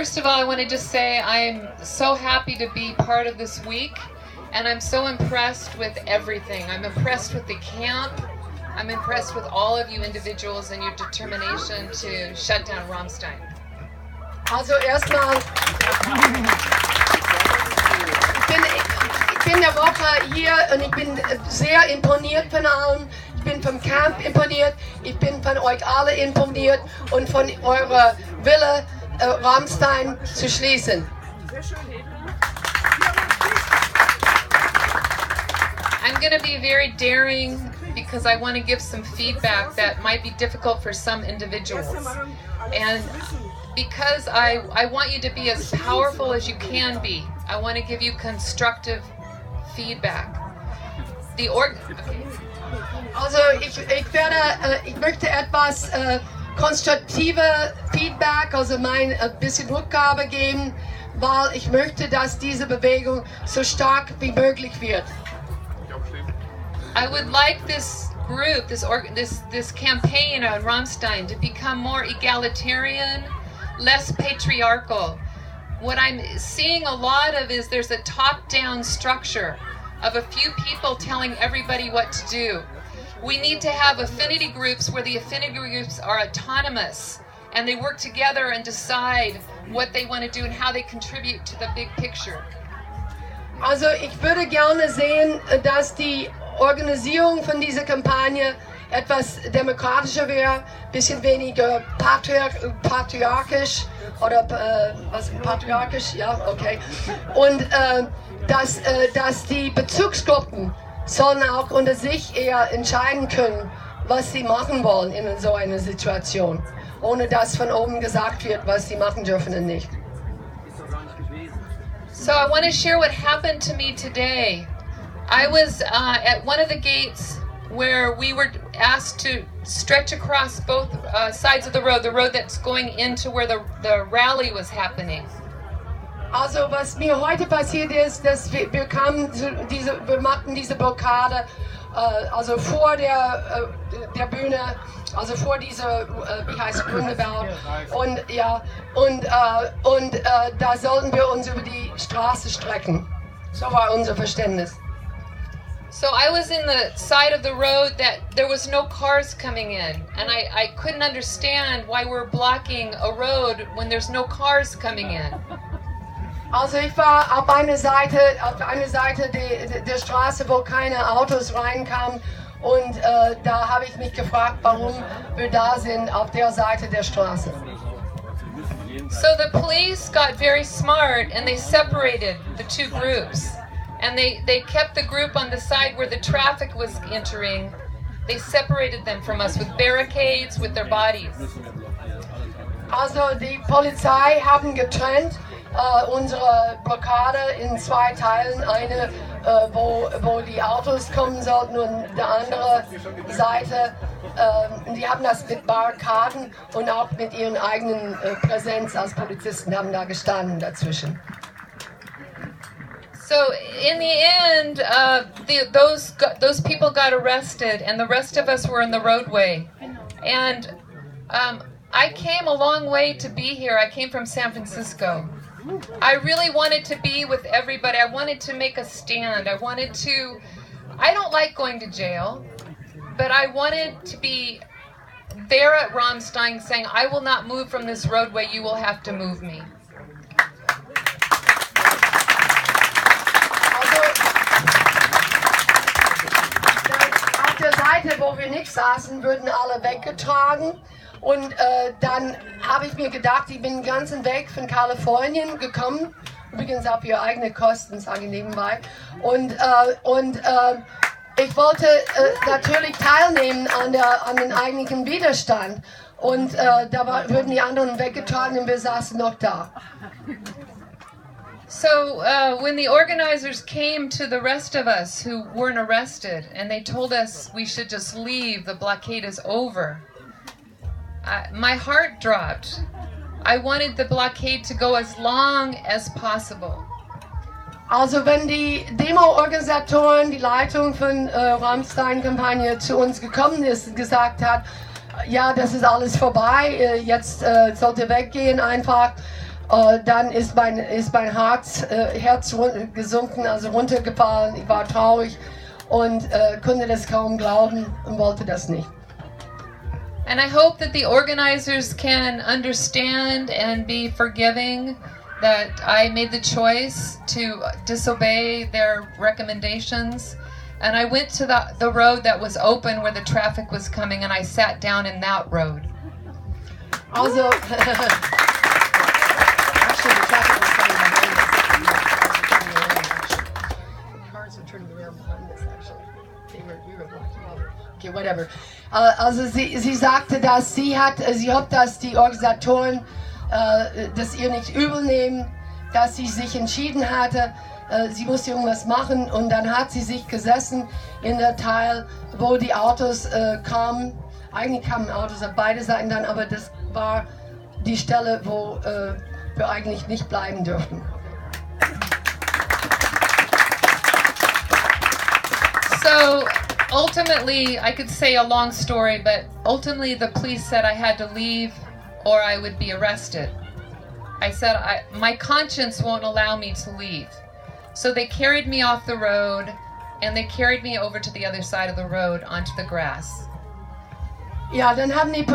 First of all, I want to just say I'm so happy to be part of this week, and I'm so impressed with everything. I'm impressed with the camp. I'm impressed with all of you individuals and your determination to shut down Ramstein. Also erstmal, ich bin eine Woche hier und ich bin sehr imponiert von allen. Ich bin vom Camp imponiert, ich bin von euch alle imponiert und von eurer Wille, Ramstein zu schließen. I'm going to be very daring because I want to give some feedback that might be difficult for some individuals. And because I want you to be as powerful as you can be, I want to give you constructive feedback. Also ich möchte etwas konstruktive Feedback, also ein bisschen Rückgabe geben, weil ich möchte, dass diese Bewegung so stark wie möglich wird. I would like this group, this campaign on Ramstein to become more egalitarian, less patriarchal. What I'm seeing a lot of is there's a top-down structure of a few people telling everybody what to do. We need to have affinity groups where the affinity groups are autonomous and they work together and decide what they want to do and how they contribute to the big picture. Also ich würde gerne sehen, dass die Organisierung von dieser Kampagne etwas demokratischer wäre, ein bisschen weniger patriarchisch oder patriarchisch, ja, okay. Und dass die Bezugsgruppen sollen auch unter sich eher entscheiden können, was sie machen wollen in so einer Situation, ohne dass von oben gesagt wird, was sie machen dürfen und nicht. So I want to share what happened to me today. I was at one of the gates where we were asked to stretch across both sides of the road that's going into where the rally was happening. Also was mir heute passiert ist, dass wir machten diese Blockade, also vor der Bühne, also vor dieser, wie heißt Gründeberg, und ja, und da sollten wir uns über die Straße strecken. So war unser Verständnis. So I was in the side of the road that there was no cars coming in, and I couldn't understand why we're blocking a road when there's no cars coming in. Also ich war auf eine Seite der Straße, wo keine Autos reinkamen, und da habe ich mich gefragt, warum wir da sind auf der Seite der Straße. So the police got very smart and they separated the two groups. And they kept the group on the side where the traffic was entering. They separated them from us with barricades, with their bodies. Also die Polizei haben getrennt unsere Blockade in zwei Teilen. Eine, wo die Autos kommen sollten, und die andere Seite, die haben das mit Barrikaden und auch mit ihren eigenen Präsenz als Polizisten haben da gestanden dazwischen. So in the end, those people got arrested, and the rest of us were in the roadway. And I came a long way to be here. I came from San Francisco. I really wanted to be with everybody. I wanted to make a stand. I don't like going to jail, but I wanted to be there at Ramstein saying, I will not move from this roadway. You will have to move me. Seite, wo wir nicht saßen, würden alle weggetragen, und dann habe ich mir gedacht, ich bin den ganzen Weg von Kalifornien gekommen, übrigens auf ihre eigene Kosten, sage ich nebenbei, und ich wollte natürlich teilnehmen an den eigentlichen Widerstand, und würden die anderen weggetragen und wir saßen noch da. So when the organizers came to the rest of us who weren't arrested and they told us we should just leave, the blockade is over, my heart dropped. I wanted the blockade to go as long as possible. Also wenn die Demo-Organisatoren, die Leitung von Ramstein-Kampagne zu uns gekommen ist und gesagt hat, ja, das ist alles vorbei, jetzt sollt ihr weggehen einfach, Dann ist mein Herz gesunken, also runtergefallen. Ich war traurig und konnte das kaum glauben und wollte das nicht. And I hope that the organizers can understand and be forgiving that I made the choice to disobey their recommendations. And I went to the road that was open where the traffic was coming, and I sat down in that road. Also, actually, the traffic was coming behind us. Cars were turning around behind us, actually. We were blocking over. Okay, whatever. Also, sie sagte, dass sie hofft, dass die Organisatoren das ihr nicht übel nehmen, dass sie sich entschieden hatte, sie musste irgendwas machen, und dann hat sie sich gesessen in der Teil, wo die Autos kamen. Eigentlich kamen Autos auf beide Seiten dann, aber das war die Stelle, wo wir eigentlich nicht bleiben dürften. So ultimately, I could say a long story, but ultimately the police said I had to leave or I would be arrested. I said my conscience won't allow me to leave. So they carried me off the road and they carried me over to the other side of the road onto the grass. Ja, dann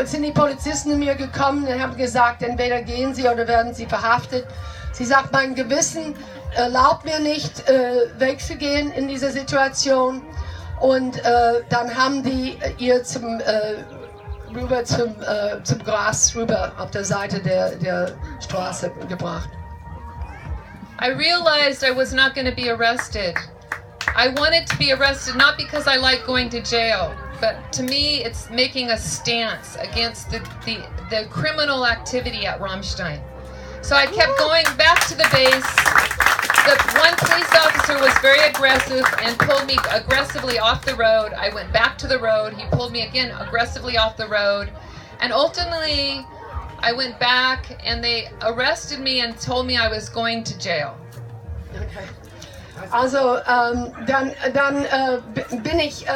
sind die Polizisten zu mir gekommen und haben gesagt, entweder gehen sie oder werden sie verhaftet. Sie sagt, mein Gewissen erlaubt mir nicht, wegzugehen in dieser Situation. Und dann haben die ihr rüber zum Gras rüber auf der Seite der Straße gebracht. I realized I was not going to be arrested. I wanted to be arrested not because I like going to jail, but to me it's making a stance against the criminal activity at Ramstein. So I kept going back to the base. The one police officer was very aggressive and pulled me aggressively off the road. I went back to the road. He pulled me again aggressively off the road. And ultimately, I went back and they arrested me and told me I was going to jail. Okay. Also, dann bin ich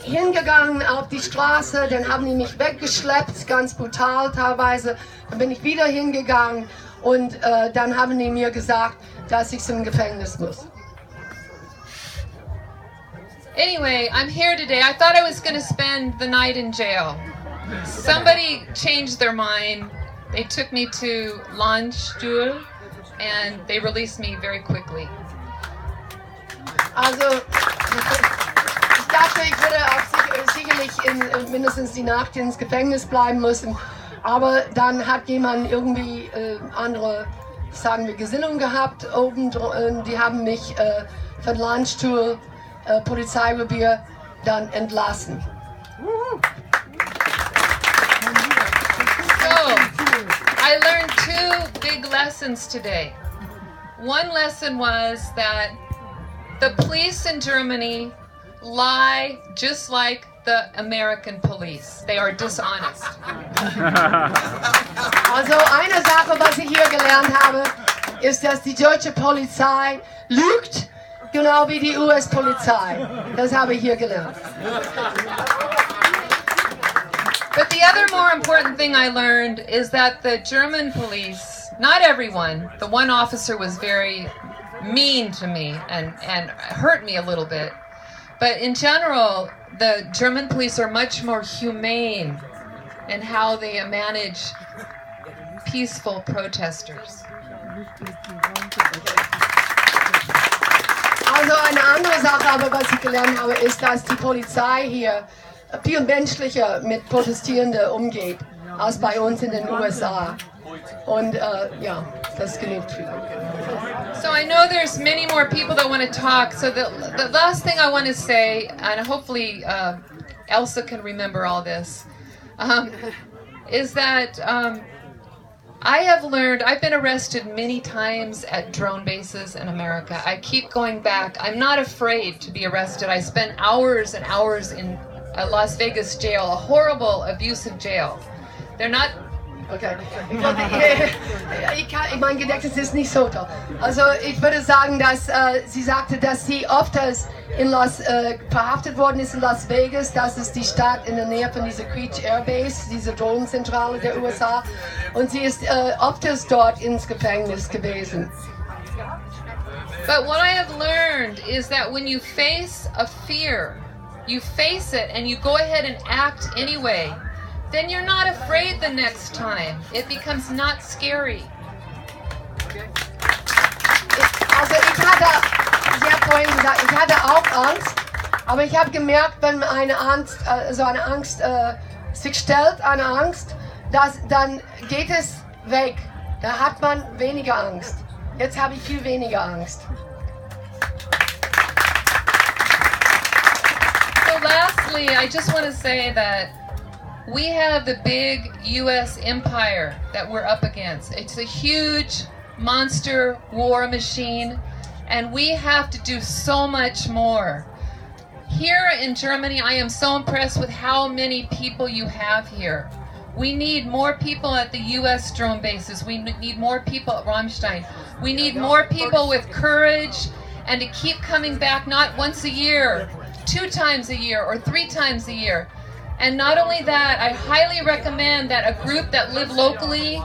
hingegangen auf die Straße, dann haben die mich weggeschleppt, ganz brutal teilweise. Dann bin ich wieder hingegangen und dann haben die mir gesagt, dass ich zum Gefängnis muss. Anyway, I'm here today. I thought I was going to spend the night in jail. Somebody changed their mind. They took me to Landstuhl and they released me very quickly. Also, ich dachte, ich würde auch sicherlich mindestens die Nacht ins Gefängnis bleiben müssen. Aber dann hat jemand irgendwie andere, sagen wir, Gesinnung gehabt oben. Die haben mich von Landstuhl, Polizeirevier, dann entlassen. So, I learned two big lessons today. One lesson was that the police in Germany lie just like the American police. They are dishonest. Also eine Sache, was ich hier gelernt habe, ist, dass die deutsche Polizei lügt, genau wie die US-Polizei. Das habe ich hier gelernt. But the other more important thing I learned is that the German police, not everyone, the one officer was very mean to me and hurt me a little bit. But in general, the German police are much more humane in how they manage peaceful protesters. Also eine andere Sache, aber was ich gelernt habe, ist, dass die Polizei hier viel menschlicher mit Protestierenden umgeht, als bei uns in den USA. Und ja, das genügt viel. So I know there's many more people that want to talk. So the last thing I want to say, and hopefully Elsa can remember all this, is that I have learned, I've been arrested many times at drone bases in America. I keep going back. I'm not afraid to be arrested. I spent hours and hours in a Las Vegas jail, a horrible, abusive jail. They're not... Okay. mein Gedächtnis ist nicht so toll. Also ich würde sagen, dass sie sagte, dass sie öfters verhaftet worden ist in Las Vegas. Das ist die Stadt in der Nähe von dieser Creech Air Base, diese Drohnenzentrale der USA. Und sie ist öfters dort ins Gefängnis gewesen. But what I have learned is that when you face a fear, you face it and you go ahead and act anyway, then you're not afraid the next time. It becomes not scary. Also sie hat vorhin gesagt, ich hatte auch Angst, aber ich habe gemerkt, wenn eine Angst, sich stellt, eine Angst, dann geht es weg. Da hat man weniger Angst. Jetzt habe ich viel weniger Angst. So lastly, I just want to say that we have the big U.S. empire that we're up against. It's a huge monster war machine, and we have to do so much more. Here in Germany, I am so impressed with how many people you have here. We need more people at the U.S. drone bases. We need more people at Ramstein. We need more people with courage and to keep coming back not once a year, 2 times a year, or 3 times a year. And not only that, I highly recommend that a group that live locally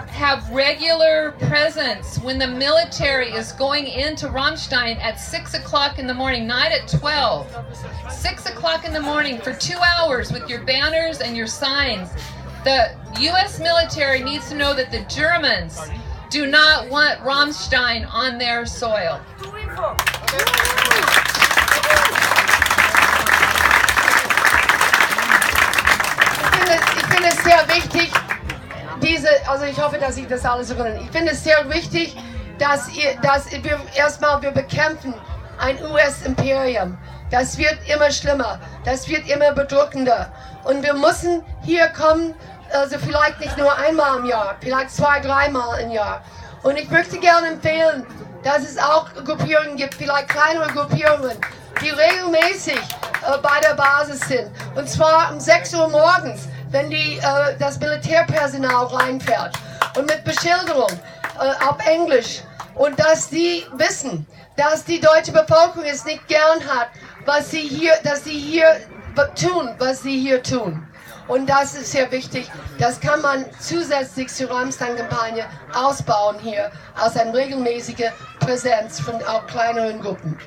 have regular presence when the military is going into Ramstein at 6 o'clock in the morning, not at 12. 6 o'clock in the morning for 2 hours with your banners and your signs. The U.S. military needs to know that the Germans do not want Ramstein on their soil. Ich finde es sehr wichtig, also ich hoffe, dass ich das alles so kann. Ich finde es sehr wichtig, dass wir bekämpfen ein US-Imperium. Das wird immer schlimmer, das wird immer bedrückender. Und wir müssen hier kommen, also vielleicht nicht nur einmal im Jahr, vielleicht 2, 3 Mal im Jahr. Und ich möchte gerne empfehlen, dass es auch Gruppierungen gibt, vielleicht kleinere Gruppierungen, die regelmäßig bei der Basis sind. Und zwar um 6 Uhr morgens, wenn das Militärpersonal reinfährt. Und mit Beschilderung auf Englisch. Und dass sie wissen, dass die deutsche Bevölkerung es nicht gern hat, dass sie hier tun, was sie hier tun. Und das ist sehr wichtig. Das kann man zusätzlich zur Ramstein-Kampagne ausbauen hier als eine regelmäßige Präsenz von auch kleineren Gruppen.